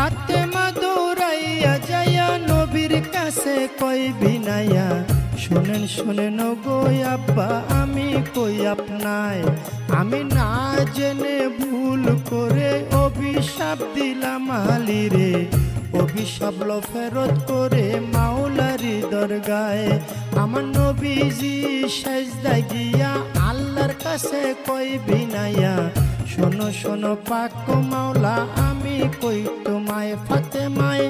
ফাতেমা দৌড়াইয়া যাইয়া নবীর কাছে কই বিনাইয়া, শুনেন শুনেন গো আব্বা আমি কই আপনায়, আমি না জেনে ভুল করে অভিশাপ দিলাম আলীরে, অভিশাপ লো ফেরত করে মাওলারি দরগায়। আমার নবীজি সেজদায় গিয়া আল্লাহর কাছে কই বিনাইয়া, শোনো শোনো পাক মাওলা আমি কই তোমায়, ফাতেমায়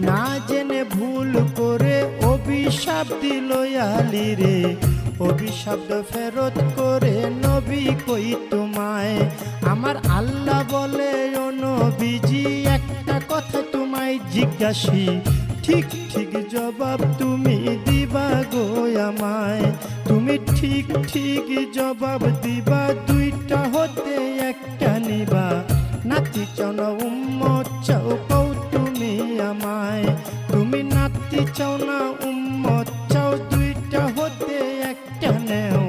না জেনে ভুল করে অভিশাপ দিল আলীরে, অভিশাপ ফেরত করে নবী কই তোমায়। আমার আল্লাহ বলে ও নবীজি একটা কথা তোমায় জিজ্ঞাসি, ঠিক ঠিক জবাব তুমি দিবা গো আমায়, তুমি ঠিক ঠিক জবাব দিবা, দুইটা হতে একটা নিবা, নাতি চাও না উম্মত চাও কও তুমি আমায়, তুমি নাতি চাও না উম্মত চাও, দুইটা হতে একটা নেও।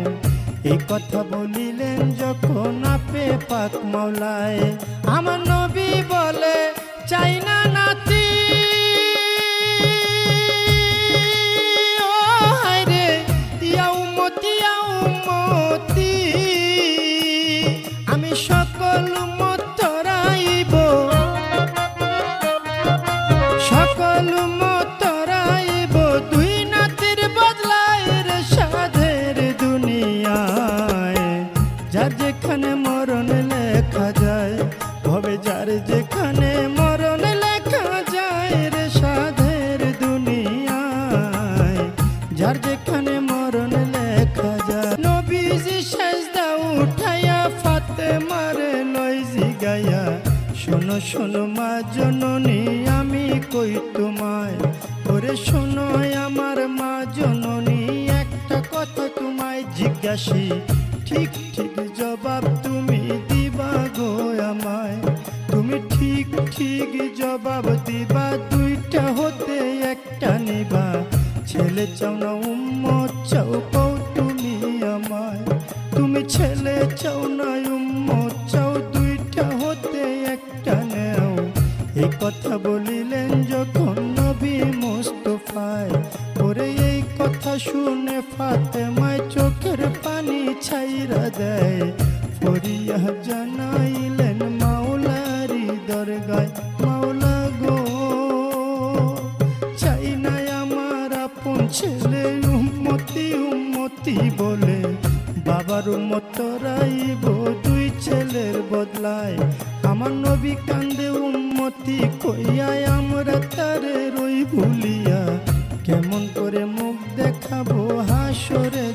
এই কথা বলিলেন যখন আপে পাক মাওলায়, আমার নবী বলে চাই না নাতি, ও হায়রে ইয়া উম্মতি ইয়া উম্মতি, আমি সকল উম্মত তরাইব, সকল উম্মত তরাইব, দুই নাতির বদলায় রে সাধের দুনিয়ায়। যার যেখানে মরণ লেখা যায় ভবে, যার যেখানে মরণ লেখা যায় রে সাধের দুনিয়ায়, যার যেখানে মরণ লেখা যায়। নবীজি সেজদা উঠাইয়া ফাতেমার লই জিগাইয়া, শোনো শোনো মা জননী আমি কই তোমায়, ওরে শোনো আমার মা জননী একটা কথা তোমায় জিজ্ঞাসি, ঠিক ঠিক জবাব তুমি দিবা গো আমায়, তুমি ঠিক ঠিক জবাব দিবা, দুইটা হতে একটা নিবা, ছেলে চাও না উম্মত চাও কও তুমি আমায়, তুমি ছেলে চাও না উম্মত চাও, দুইটা হতে একটা নেও। এই কথা বলিলেন যখন নবী মুস্তাফায়, ওরে এই কথা শুনে ফাতেমায় চোখের পানি ছাইরা দেয়, ফরিয়া জানাইলেন মাওলারি দরগায়, মাওলা গো চাই না আমার আপন ছেলে উম্মতি উম্মতি বলে, বাবার উম্মত তরাইব দুই ছেলের বদলায়। আমার নবী কান্দে উম্মতি কইয়া, আমরা তারে রই ভুলিয়া, কেমন করে মুখ দেখাবো হাসরে।